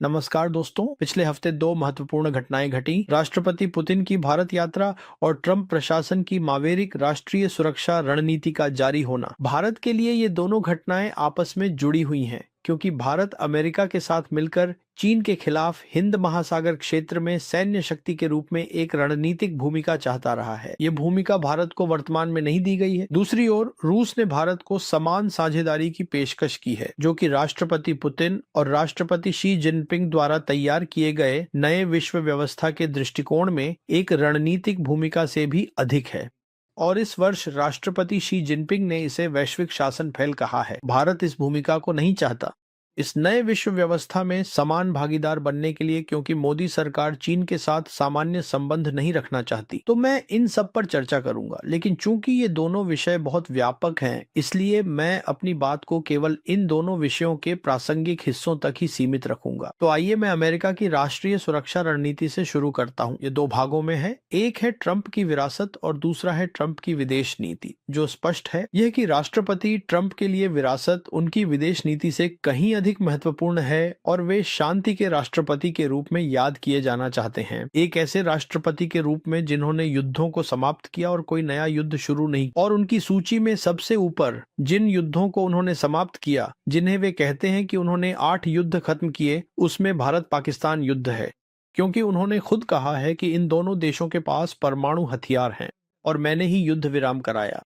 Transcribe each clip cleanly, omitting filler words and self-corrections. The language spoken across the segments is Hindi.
नमस्कार दोस्तों। पिछले हफ्ते दो महत्वपूर्ण घटनाएं घटी। राष्ट्रपति पुतिन की भारत यात्रा और ट्रंप प्रशासन की मावेरिक राष्ट्रीय सुरक्षा रणनीति का जारी होना। भारत के लिए ये दोनों घटनाएं आपस में जुड़ी हुई हैं, क्योंकि भारत अमेरिका के साथ मिलकर चीन के खिलाफ हिंद महासागर क्षेत्र में सैन्य शक्ति के रूप में एक रणनीतिक भूमिका चाहता रहा है। ये भूमिका भारत को वर्तमान में नहीं दी गई है। दूसरी ओर रूस ने भारत को समान साझेदारी की पेशकश की है, जो कि राष्ट्रपति पुतिन और राष्ट्रपति शी जिनपिंग द्वारा तैयार किए गए नए विश्व व्यवस्था के दृष्टिकोण में एक रणनीतिक भूमिका से भी अधिक है। और इस वर्ष राष्ट्रपति शी जिनपिंग ने इसे वैश्विक शासन पहल कहा है। भारत इस भूमिका को नहीं चाहता इस नए विश्व व्यवस्था में समान भागीदार बनने के लिए, क्योंकि मोदी सरकार चीन के साथ सामान्य संबंध नहीं रखना चाहती। तो मैं इन सब पर चर्चा करूंगा, लेकिन चूंकि ये दोनों विषय बहुत व्यापक हैं, इसलिए मैं अपनी बात को केवल इन दोनों विषयों के प्रासंगिक हिस्सों तक ही सीमित रखूंगा। तो आइए मैं अमेरिका की राष्ट्रीय सुरक्षा रणनीति से शुरू करता हूं। ये दो भागों में है। एक है ट्रंप की विरासत और दूसरा है ट्रंप की विदेश नीति। जो स्पष्ट है यह कि राष्ट्रपति ट्रंप के लिए विरासत उनकी विदेश नीति से कहीं अधिक महत्वपूर्ण है और वे शांति के राष्ट्रपति के रूप में याद किए जाना चाहते हैं। एक ऐसे राष्ट्रपति के रूप में जिन्होंने युद्धों को समाप्त किया और कोई नया युद्ध शुरू नहीं, और उनकी सूची में सबसे ऊपर जिन युद्धों को उन्होंने समाप्त किया, जिन्हें वे कहते हैं कि उन्होंने 8 युद्ध खत्म किए, उसमें भारत पाकिस्तान युद्ध है, क्योंकि उन्होंने खुद कहा है कि इन दोनों देशों के पास परमाणु हथियार हैं और मैंने ही युद्ध विराम कराया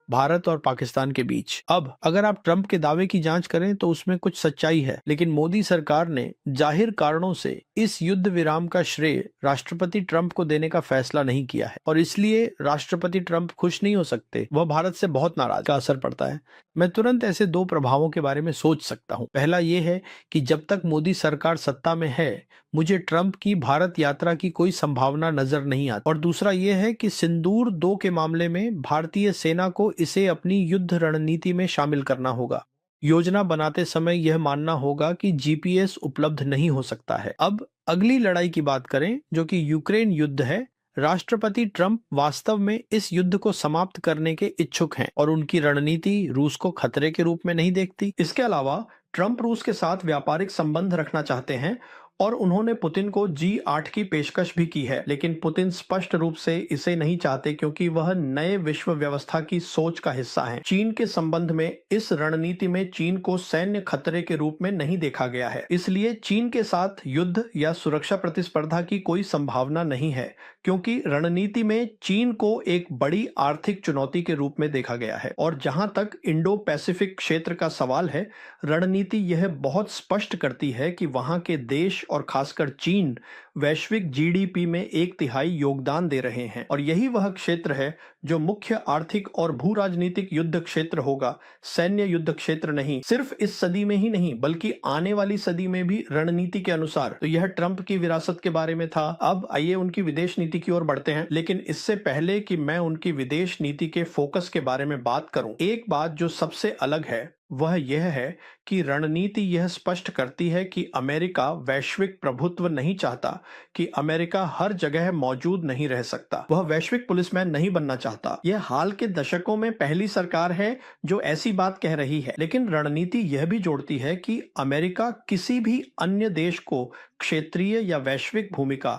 भारत और पाकिस्तान के बीच। अब अगर आप ट्रंप के दावे की जांच करें तो उसमें कुछ सच्चाई है, लेकिन मोदी सरकार ने जाहिर कारणों से इस युद्ध विराम का श्रेय राष्ट्रपति ट्रंप को देने का फैसला नहीं किया है, और इसलिए राष्ट्रपति ट्रंप खुश नहीं हो सकते। वह भारत से बहुत नाराज का असर पड़ता है। मैं तुरंत ऐसे दो प्रभावों के बारे में सोच सकता हूं। पहला यह है कि जब तक मोदी सरकार सत्ता में है, मुझे ट्रंप की भारत यात्रा की कोई संभावना नजर नहीं आती। और दूसरा यह है कि सिंदूर 2 के मामले में भारतीय सेना को इसे अपनी युद्ध रणनीति में शामिल करना होगा। योजना बनाते समय यह मानना होगा कि जीपीएस उपलब्ध नहीं हो सकता है। अब अगली लड़ाई की बात करें, जो कि यूक्रेन युद्ध है। राष्ट्रपति ट्रंप वास्तव में इस युद्ध को समाप्त करने के इच्छुक हैं और उनकी रणनीति रूस को खतरे के रूप में नहीं देखती। इसके अलावा ट्रंप रूस के साथ व्यापारिक संबंध रखना चाहते हैं और उन्होंने पुतिन को G8 की पेशकश भी की है, लेकिन पुतिन स्पष्ट रूप से इसे नहीं चाहते, क्योंकि वह नए विश्व व्यवस्था की सोच का हिस्सा है। चीन के संबंध में इस रणनीति में चीन को सैन्य खतरे के रूप में नहीं देखा गया है, इसलिए चीन के साथ युद्ध या सुरक्षा प्रतिस्पर्धा की कोई संभावना नहीं है, क्योंकि रणनीति में चीन को एक बड़ी आर्थिक चुनौती के रूप में देखा गया है। और जहां तक इंडो पैसिफिक क्षेत्र का सवाल है, रणनीति यह बहुत स्पष्ट करती है कि वहां के देश और खासकर चीन वैश्विक जीडीपी में 1/3 योगदान दे रहे हैं, और यही वह क्षेत्र है जो मुख्य आर्थिक और भू राजनीतिक युद्ध क्षेत्र होगा, सैन्य युद्ध क्षेत्र नहीं। सिर्फ इस सदी में ही नहीं, बल्कि आने वाली सदी में भी रणनीति के अनुसार। तो यह ट्रंप की विरासत के बारे में था। अब आइए उनकी विदेश नीति की ओर बढ़ते हैं, लेकिन इससे पहले कि मैं उनकी विदेश नीति के फोकस के बारे में बात करूं, एक बात जो सबसे अलग है वह यह है कि रणनीति यह स्पष्ट करती है कि अमेरिका वैश्विक प्रभुत्व नहीं चाहता, कि अमेरिका हर जगह मौजूद नहीं रह सकता। वह वैश्विक पुलिसमैन नहीं बनना चाहता। यह हाल के दशकों में पहली सरकार है जो ऐसी बात कह रही है, लेकिन रणनीति यह भी जोड़ती है कि अमेरिका किसी भी अन्य देश को क्षेत्रीय या वैश्विक भूमिका,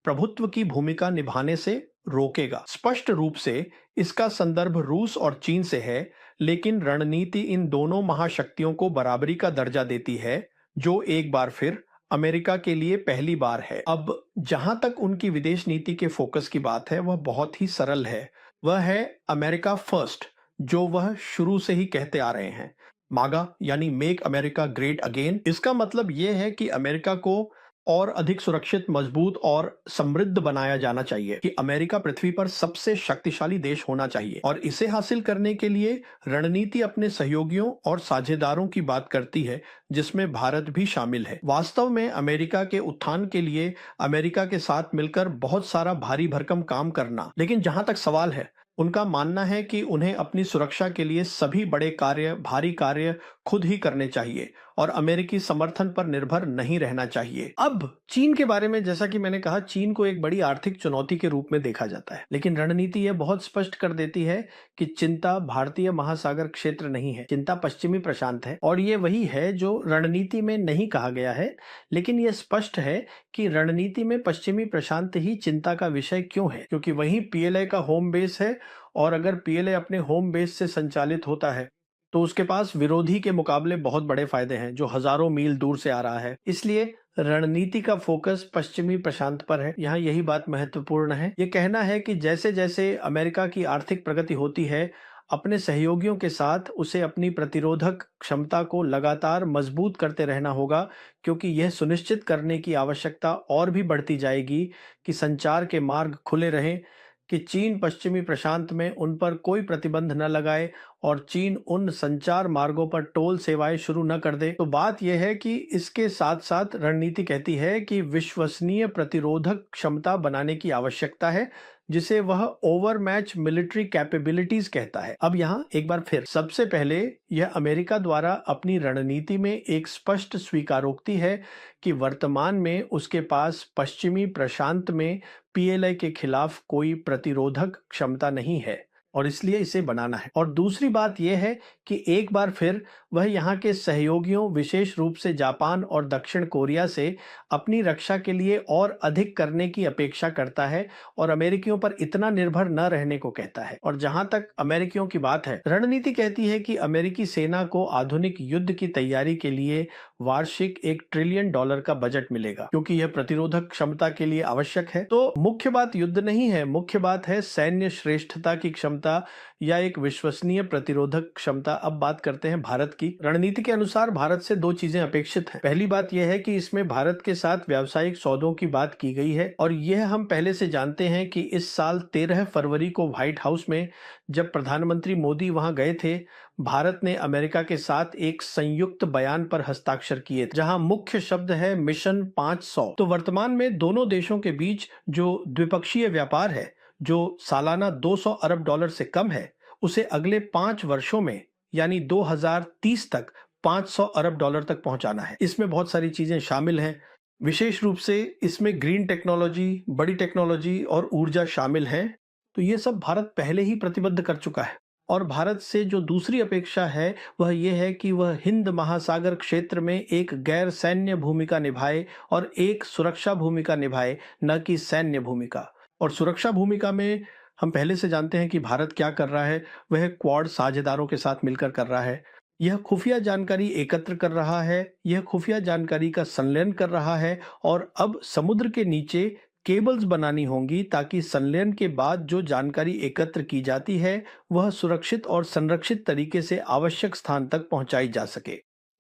प्रभुत्व की भूमिका निभाने से रोकेगा। स्पष्ट रूप से इसका संदर्भ रूस और चीन से है, लेकिन रणनीति इन दोनों महाशक्तियों को बराबरी का दर्जा देती है, जो एक बार फिर अमेरिका के लिए पहली बार है। अब जहां तक उनकी विदेश नीति के फोकस की बात है, वह बहुत ही सरल है। वह है अमेरिका फर्स्ट, जो वह शुरू से ही कहते आ रहे हैं। मागा यानी मेक अमेरिका ग्रेट अगेन। इसका मतलब यह है कि अमेरिका को और अधिक सुरक्षित, मजबूत और समृद्ध बनाया जाना चाहिए, कि अमेरिका पृथ्वी पर सबसे शक्तिशाली देश होना चाहिए। और इसे हासिल करने के लिए रणनीति अपने सहयोगियों और साझेदारों की बात करती है, जिसमें भारत भी शामिल है। वास्तव में अमेरिका के उत्थान के लिए अमेरिका के साथ मिलकर बहुत सारा भारी भरकम काम करना, लेकिन जहां तक सवाल है, उनका मानना है कि उन्हें अपनी सुरक्षा के लिए सभी बड़े कार्य, भारी कार्य खुद ही करने चाहिए, और अमेरिकी समर्थन पर निर्भर नहीं रहना चाहिए। अब चीन के बारे में, जैसा कि मैंने कहा, चीन को एक बड़ी आर्थिक चुनौती के रूप में देखा जाता है, लेकिन रणनीति यह बहुत स्पष्ट कर देती है कि चिंता भारतीय महासागर क्षेत्र नहीं है, चिंता पश्चिमी प्रशांत है। और ये वही है जो रणनीति में नहीं कहा गया है, लेकिन यह स्पष्ट है कि रणनीति में पश्चिमी प्रशांत ही चिंता का विषय क्यों है, क्योंकि वहीं पीएलए का होम बेस है। और अगर पीएलए अपने होम बेस से संचालित होता है तो उसके पास विरोधी के मुकाबले बहुत बड़े फायदे हैं जो हजारों मील दूर से आ रहा है। इसलिए रणनीति का फोकस पश्चिमी प्रशांत पर है। यहाँ यही बात महत्वपूर्ण है। ये कहना है कि जैसे जैसे अमेरिका की आर्थिक प्रगति होती है, अपने सहयोगियों के साथ उसे अपनी प्रतिरोधक क्षमता को लगातार मजबूत करते रहना होगा, क्योंकि यह सुनिश्चित करने की आवश्यकता और भी बढ़ती जाएगी कि संचार के मार्ग खुले रहें, कि चीन पश्चिमी प्रशांत में उन पर कोई प्रतिबंध न लगाए और चीन उन संचार मार्गों पर टोल सेवाएं शुरू न कर दे। तो बात यह है कि इसके साथ साथ रणनीति कहती है कि विश्वसनीय प्रतिरोधक क्षमता बनाने की आवश्यकता है, जिसे वह ओवरमैच मिलिट्री कैपेबिलिटीज कहता है। अब यहाँ एक बार फिर सबसे पहले यह अमेरिका द्वारा अपनी रणनीति में एक स्पष्ट स्वीकारोक्ति है कि वर्तमान में उसके पास पश्चिमी प्रशांत में पीएलए के खिलाफ कोई प्रतिरोधक क्षमता नहीं है और इसलिए इसे बनाना है। और दूसरी बात यह है कि एक बार फिर वह यहाँ के सहयोगियों, विशेष रूप से जापान और दक्षिण कोरिया से अपनी रक्षा के लिए और अधिक करने की अपेक्षा करता है और अमेरिकियों पर इतना निर्भर न रहने को कहता है। और जहां तक अमेरिकियों की बात है, रणनीति कहती है कि अमेरिकी सेना को आधुनिक युद्ध की तैयारी के लिए वार्षिक $1 ट्रिलियन का बजट मिलेगा, क्योंकि यह प्रतिरोधक क्षमता के लिए आवश्यक है। तो मुख्य बात युद्ध नहीं है, मुख्य बात है सैन्य श्रेष्ठता की क्षमता या एक विश्वसनीय प्रतिरोधक क्षमता। अब बात करते हैं भारत की। रणनीति के अनुसार भारत से दो चीजें अपेक्षित हैं। पहली बात यह है कि इसमें भारत के साथ व्यावसायिक सौदों की बात की गई है, और यह हम पहले से जानते हैं कि इस साल 13 फरवरी को व्हाइट हाउस में जब प्रधानमंत्री मोदी वहां गए थे, भारत ने अमेरिका के साथ एक संयुक्त बयान पर हस्ताक्षर किए, जहां मुख्य शब्द है मिशन 500। तो वर्तमान में दोनों देशों के बीच जो द्विपक्षीय व्यापार है, जो सालाना $200 अरब से कम है, उसे अगले 5 वर्षों में यानी 2030 तक $500 अरब तक पहुंचाना है। इसमें बहुत सारी चीजें शामिल हैं। विशेष रूप से इसमें ग्रीन टेक्नोलॉजी, बड़ी टेक्नोलॉजी और ऊर्जा शामिल हैं। तो ये सब भारत पहले ही प्रतिबद्ध कर चुका है। और भारत से जो दूसरी अपेक्षा है वह यह है कि वह हिंद महासागर क्षेत्र में एक गैर सैन्य भूमिका निभाए और एक सुरक्षा भूमिका निभाए, न कि सैन्य भूमिका। और सुरक्षा भूमिका में हम पहले से जानते हैं कि भारत क्या कर रहा है। वह क्वाड साझेदारों के साथ मिलकर कर रहा है। यह खुफिया जानकारी एकत्र कर रहा है, यह खुफिया जानकारी का संलयन कर रहा है, और अब समुद्र के नीचे केबल्स बनानी होंगी ताकि संलयन के बाद जो जानकारी एकत्र की जाती है वह सुरक्षित और संरक्षित तरीके से आवश्यक स्थान तक पहुंचाई जा सके।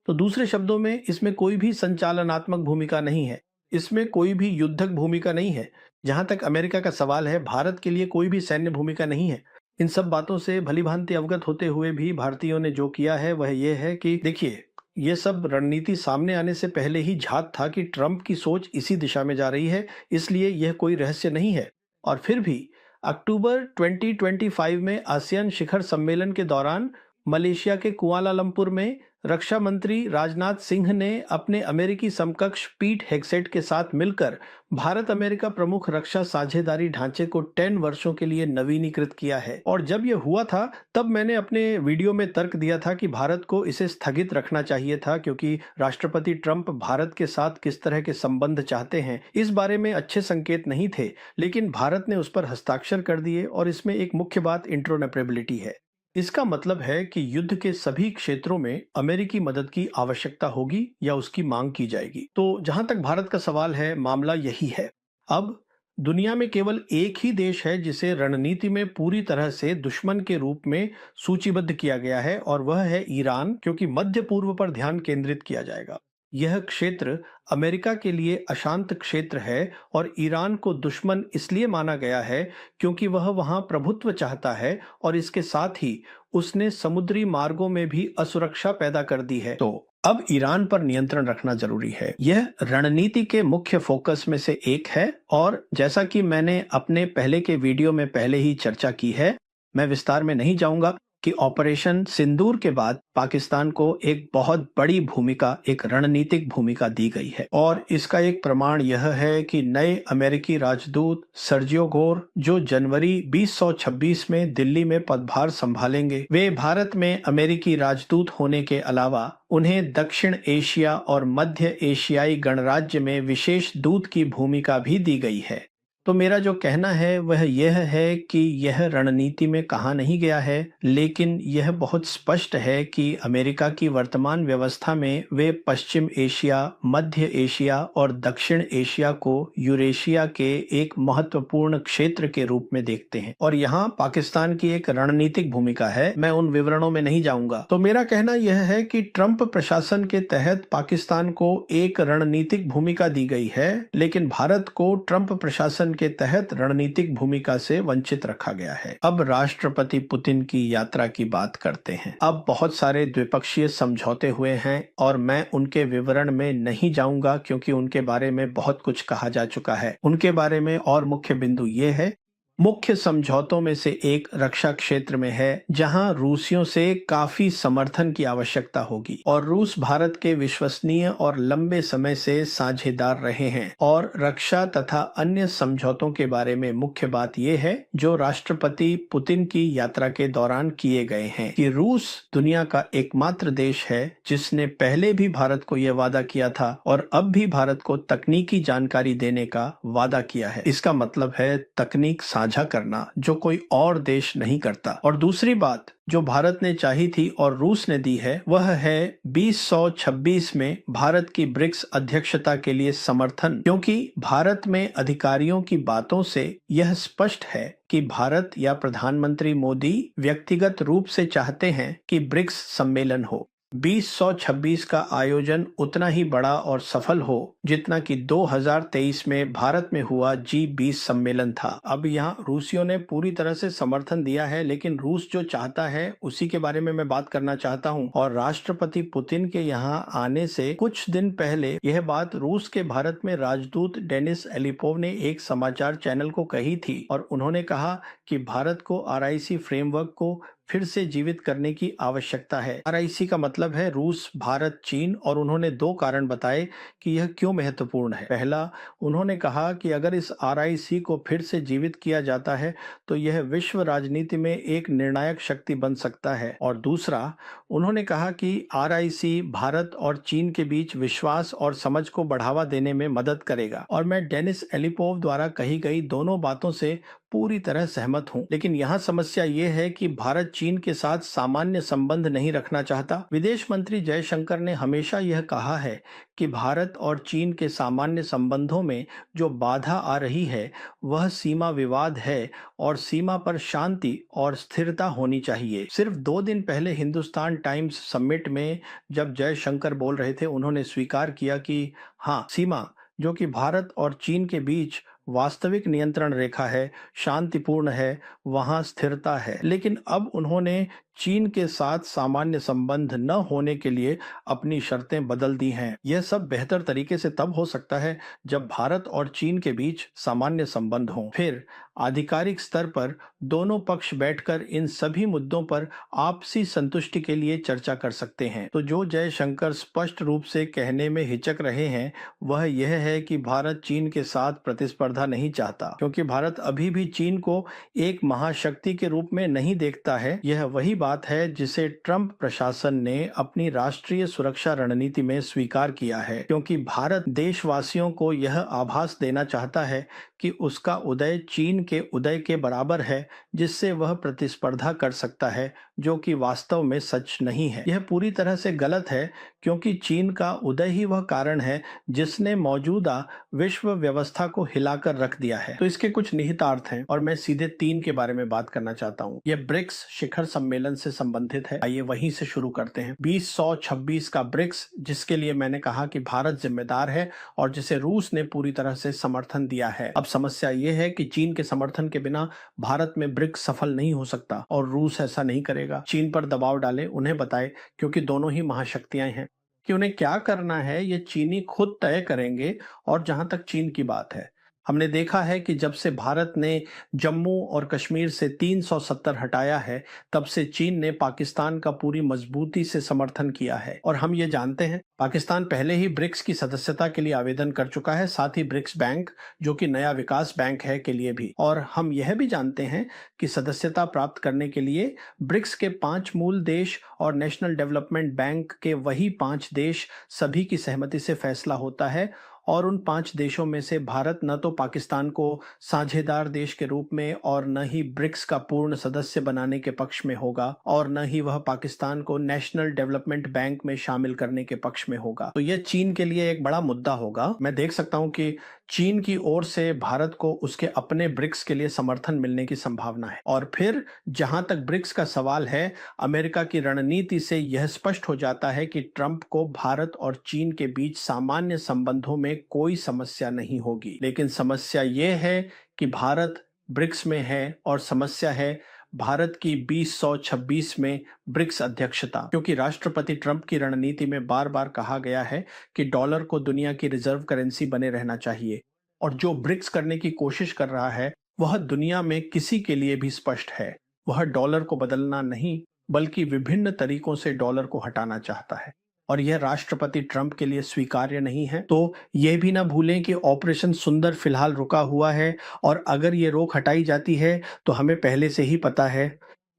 तो दूसरे शब्दों में, इसमें कोई भी संचालनात्मक भूमिका नहीं है, इसमें कोई भी युद्धक भूमिका नहीं है। जहां तक अमेरिका का सवाल है, भारत के लिए कोई भी सैन्य भूमिका नहीं है। इन सब बातों से भलीभांति अवगत होते हुए भी भारतीयों ने जो किया है वह यह है कि देखिए, ये सब रणनीति सामने आने से पहले ही झात था कि ट्रंप की सोच इसी दिशा में जा रही है, इसलिए यह कोई रहस्य नहीं है। और फिर भी अक्टूबर 2025 में आसियान शिखर सम्मेलन के दौरान मलेशिया के कुआलालंपुर में रक्षा मंत्री राजनाथ सिंह ने अपने अमेरिकी समकक्ष पीट हेग्सेट के साथ मिलकर भारत अमेरिका प्रमुख रक्षा साझेदारी ढांचे को 10 वर्षों के लिए नवीनीकृत किया है। और जब यह हुआ था तब मैंने अपने वीडियो में तर्क दिया था कि भारत को इसे स्थगित रखना चाहिए था, क्योंकि राष्ट्रपति ट्रंप भारत के साथ किस तरह के संबंध चाहते हैं इस बारे में अच्छे संकेत नहीं थे। लेकिन भारत ने उस पर हस्ताक्षर कर दिए, और इसमें एक मुख्य बात इंट्रोनेपरेबिलिटी है। इसका मतलब है कि युद्ध के सभी क्षेत्रों में अमेरिकी मदद की आवश्यकता होगी या उसकी मांग की जाएगी। तो जहां तक भारत का सवाल है, मामला यही है। अब दुनिया में केवल एक ही देश है जिसे रणनीति में पूरी तरह से दुश्मन के रूप में सूचीबद्ध किया गया है, और वह है ईरान, क्योंकि मध्य पूर्व पर ध्यान केंद्रित किया जाएगा। यह क्षेत्र अमेरिका के लिए अशांत क्षेत्र है, और ईरान को दुश्मन इसलिए माना गया है क्योंकि वह वहां प्रभुत्व चाहता है, और इसके साथ ही उसने समुद्री मार्गों में भी असुरक्षा पैदा कर दी है। तो अब ईरान पर नियंत्रण रखना जरूरी है। यह रणनीति के मुख्य फोकस में से एक है, और जैसा कि मैंने अपने पहले के वीडियो में पहले ही चर्चा की है, मैं विस्तार में नहीं जाऊंगा। कि ऑपरेशन सिंदूर के बाद पाकिस्तान को एक बहुत बड़ी भूमिका, एक रणनीतिक भूमिका दी गई है। और इसका एक प्रमाण यह है कि नए अमेरिकी राजदूत सर्जियो गोर, जो जनवरी 2026 में दिल्ली में पदभार संभालेंगे, वे भारत में अमेरिकी राजदूत होने के अलावा उन्हें दक्षिण एशिया और मध्य एशियाई गणराज्य में विशेष दूत की भूमिका भी दी गई है। तो मेरा जो कहना है वह यह है कि यह रणनीति में कहा नहीं गया है, लेकिन यह बहुत स्पष्ट है कि अमेरिका की वर्तमान व्यवस्था में वे पश्चिम एशिया, मध्य एशिया और दक्षिण एशिया को यूरेशिया के एक महत्वपूर्ण क्षेत्र के रूप में देखते हैं और यहाँ पाकिस्तान की एक रणनीतिक भूमिका है। मैं उन विवरणों में नहीं जाऊंगा। तो मेरा कहना यह है कि ट्रंप प्रशासन के तहत पाकिस्तान को एक रणनीतिक भूमिका दी गई है, लेकिन भारत को ट्रंप प्रशासन के तहत रणनीतिक भूमिका से वंचित रखा गया है। अब राष्ट्रपति पुतिन की यात्रा की बात करते हैं। अब बहुत सारे द्विपक्षीय समझौते हुए हैं और मैं उनके विवरण में नहीं जाऊंगा क्योंकि उनके बारे में बहुत कुछ कहा जा चुका है। उनके बारे में और मुख्य बिंदु ये है, मुख्य समझौतों में से एक रक्षा क्षेत्र में है, जहां रूसियों से काफी समर्थन की आवश्यकता होगी और रूस भारत के विश्वसनीय और लंबे समय से साझेदार रहे हैं। और रक्षा तथा अन्य समझौतों के बारे में मुख्य बात यह है जो राष्ट्रपति पुतिन की यात्रा के दौरान किए गए हैं कि रूस दुनिया का एकमात्र देश है जिसने पहले भी भारत को यह वादा किया था और अब भी भारत को तकनीकी जानकारी देने का वादा किया है। इसका मतलब है तकनीक साझा करना, जो कोई और देश नहीं करता। और दूसरी बात जो भारत ने चाही थी और रूस ने दी है, वह है 2026 में भारत की ब्रिक्स अध्यक्षता के लिए समर्थन, क्योंकि भारत में अधिकारियों की बातों से यह स्पष्ट है कि भारत या प्रधानमंत्री मोदी व्यक्तिगत रूप से चाहते हैं कि ब्रिक्स सम्मेलन हो। 2026 का आयोजन उतना ही बड़ा और सफल हो जितना कि 2023 में भारत में हुआ G20 सम्मेलन था। अब यहाँ रूसियों ने पूरी तरह से समर्थन दिया है, लेकिन रूस जो चाहता है उसी के बारे में मैं बात करना चाहता हूँ। और राष्ट्रपति पुतिन के यहाँ आने से कुछ दिन पहले यह बात रूस के भारत में राजदूत डेनिस एलिपोव ने एक समाचार चैनल को कही थी और उन्होंने कहा कि भारत को RIC फ्रेमवर्क को फिर से जीवित करने की आवश्यकता है। RIC का मतलब है रूस, भारत, चीन, और उन्होंने दो कारण बताए कि यह क्यों महत्वपूर्ण है। पहला, उन्होंने कहा कि अगर इस RIC को फिर से जीवित किया जाता है तो यह विश्व राजनीति में एक निर्णायक शक्ति बन सकता है। और दूसरा, उन्होंने कहा कि RIC भारत और चीन के बीच विश्वास और समझ को बढ़ावा देने में मदद करेगा। और मैं डेनिस एलिपोव द्वारा कही गई दोनों बातों से पूरी तरह सहमत हूं। लेकिन यहाँ समस्या ये है कि भारत चीन के साथ सामान्य संबंध नहीं रखना चाहता। विदेश मंत्री जयशंकर ने हमेशा यह कहा है कि भारत और चीन के सामान्य संबंधों में जो बाधा आ रही है वह सीमा विवाद है और सीमा पर शांति और स्थिरता होनी चाहिए। सिर्फ 2 दिन पहले हिंदुस्तान टाइम्स समिट में जब जयशंकर बोल रहे थे, उन्होंने स्वीकार किया कि हाँ, सीमा जो कि भारत और चीन के बीच वास्तविक नियंत्रण रेखा है, शांतिपूर्ण है, वहां स्थिरता है। लेकिन अब उन्होंने चीन के साथ सामान्य संबंध न होने के लिए अपनी शर्तें बदल दी हैं। यह सब बेहतर तरीके से तब हो सकता है जब भारत और चीन के बीच सामान्य संबंध हों। फिर आधिकारिक स्तर पर दोनों पक्ष बैठकर इन सभी मुद्दों पर आपसी संतुष्टि के लिए चर्चा कर सकते हैं। तो जो जयशंकर स्पष्ट रूप से कहने में हिचक रहे हैं वह यह है कि भारत चीन के साथ प्रतिस्पर्धा नहीं चाहता, क्योंकि भारत अभी भी चीन को एक महाशक्ति के रूप में नहीं देखता है। यह वही बात है जिसे ट्रंप प्रशासन ने अपनी राष्ट्रीय सुरक्षा रणनीति में स्वीकार किया है, क्योंकि भारत देशवासियों को यह आभास देना चाहता है कि उसका उदय चीन के उदय के बराबर है, जिससे वह प्रतिस्पर्धा कर सकता है, जो कि वास्तव में सच नहीं है। यह पूरी तरह से गलत है, क्योंकि चीन का उदय ही वह कारण है जिसने मौजूदा विश्व व्यवस्था को हिलाकर रख दिया है। तो इसके कुछ निहितार्थ हैं और मैं सीधे 3 के बारे में बात करना चाहता हूँ। यह ब्रिक्स शिखर सम्मेलन से संबंधित है। आइए वहीं से शुरू करते हैं। 2026 का ब्रिक्स, जिसके लिए मैंने कहा कि भारत जिम्मेदार है और जिसे रूस ने पूरी तरह से समर्थन दिया है। अब समस्या ये है कि चीन के समर्थन के बिना भारत में ब्रिक्स सफल नहीं हो सकता और रूस ऐसा नहीं करेगा। चीन पर दबाव डाले, उन्हें बताए, क्योंकि दोनों ही महाशक्तियां हैं, कि उन्हें क्या करना है ये चीनी खुद तय करेंगे। और जहां तक चीन की बात है हमने देखा है कि जब से भारत ने जम्मू और कश्मीर से 370 हटाया है, तब से चीन ने पाकिस्तान का पूरी मजबूती से समर्थन किया है। और हम ये जानते हैं, पाकिस्तान पहले ही ब्रिक्स की सदस्यता के लिए आवेदन कर चुका है, साथ ही ब्रिक्स बैंक, जो कि नया विकास बैंक है, के लिए भी। और हम यह भी जानते हैं कि सदस्यता प्राप्त करने के लिए ब्रिक्स के 5 मूल देश और नेशनल डेवलपमेंट बैंक के वही 5 देश सभी की सहमति से फैसला होता है। और उन 5 देशों में से भारत न तो पाकिस्तान को साझेदार देश के रूप में और न ही ब्रिक्स का पूर्ण सदस्य बनाने के पक्ष में होगा, और न ही वह पाकिस्तान को नेशनल डेवलपमेंट बैंक में शामिल करने के पक्ष में होगा। तो यह चीन के लिए एक बड़ा मुद्दा होगा। मैं देख सकता हूं कि चीन की ओर से भारत को उसके अपने ब्रिक्स के लिए समर्थन मिलने की संभावना है। और फिर जहां तक ब्रिक्स का सवाल है, अमेरिका की रणनीति से यह स्पष्ट हो जाता है कि ट्रंप को भारत और चीन के बीच सामान्य संबंधों में कोई समस्या नहीं होगी। लेकिन समस्या यह है कि भारत ब्रिक्स में है, और समस्या है भारत की 2026 में ब्रिक्स अध्यक्षता, क्योंकि राष्ट्रपति ट्रंप की रणनीति में बार बार कहा गया है कि डॉलर को दुनिया की रिजर्व करेंसी बने रहना चाहिए। और जो ब्रिक्स करने की कोशिश कर रहा है, वह दुनिया में किसी के लिए भी स्पष्ट है। वह डॉलर को बदलना नहीं, बल्कि विभिन्न तरीकों से डॉलर को हटाना चाहता है। और यह राष्ट्रपति ट्रंप के लिए स्वीकार्य नहीं है। तो यह भी ना भूलें कि ऑपरेशन सुंदर फिलहाल रुका हुआ है, और अगर ये रोक हटाई जाती है तो हमें पहले से ही पता है,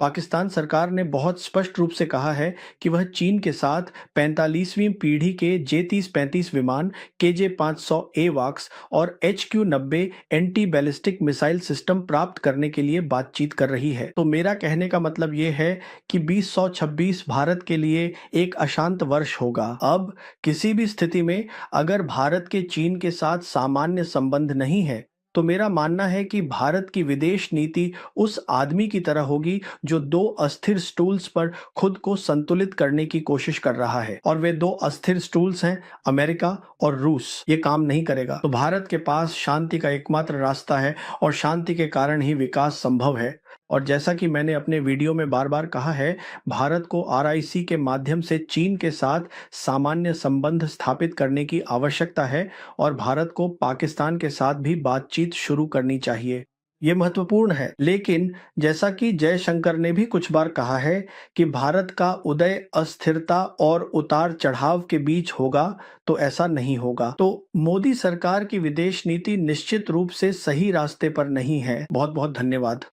पाकिस्तान सरकार ने बहुत स्पष्ट रूप से कहा है कि वह चीन के साथ 45वीं पीढ़ी के J-30-35 विमान, KJ-500 एवाक्स और HQ-90 anti ballistic missile system प्राप्त करने के लिए बातचीत कर रही है। तो मेरा कहने का मतलब ये है कि 2026 भारत के लिए एक अशांत वर्ष होगा। अब किसी भी स्थिति में अगर भारत के चीन के साथ सामान्य संबंध नहीं है, तो मेरा मानना है कि भारत की विदेश नीति उस आदमी की तरह होगी जो 2 अस्थिर स्टूल्स पर खुद को संतुलित करने की कोशिश कर रहा है। और वे 2 अस्थिर स्टूल्स हैं अमेरिका और रूस। ये काम नहीं करेगा। तो भारत के पास शांति का एकमात्र रास्ता है, और शांति के कारण ही विकास संभव है। और जैसा कि मैंने अपने वीडियो में बार बार कहा है, भारत को RIC के माध्यम से चीन के साथ सामान्य संबंध स्थापित करने की आवश्यकता है, और भारत को पाकिस्तान के साथ भी बातचीत शुरू करनी चाहिए। ये महत्वपूर्ण है। लेकिन जैसा कि जयशंकर ने भी कुछ बार कहा है कि भारत का उदय अस्थिरता और उतार चढ़ाव के बीच होगा, तो ऐसा नहीं होगा। तो मोदी सरकार की विदेश नीति निश्चित रूप से सही रास्ते पर नहीं है। बहुत बहुत धन्यवाद।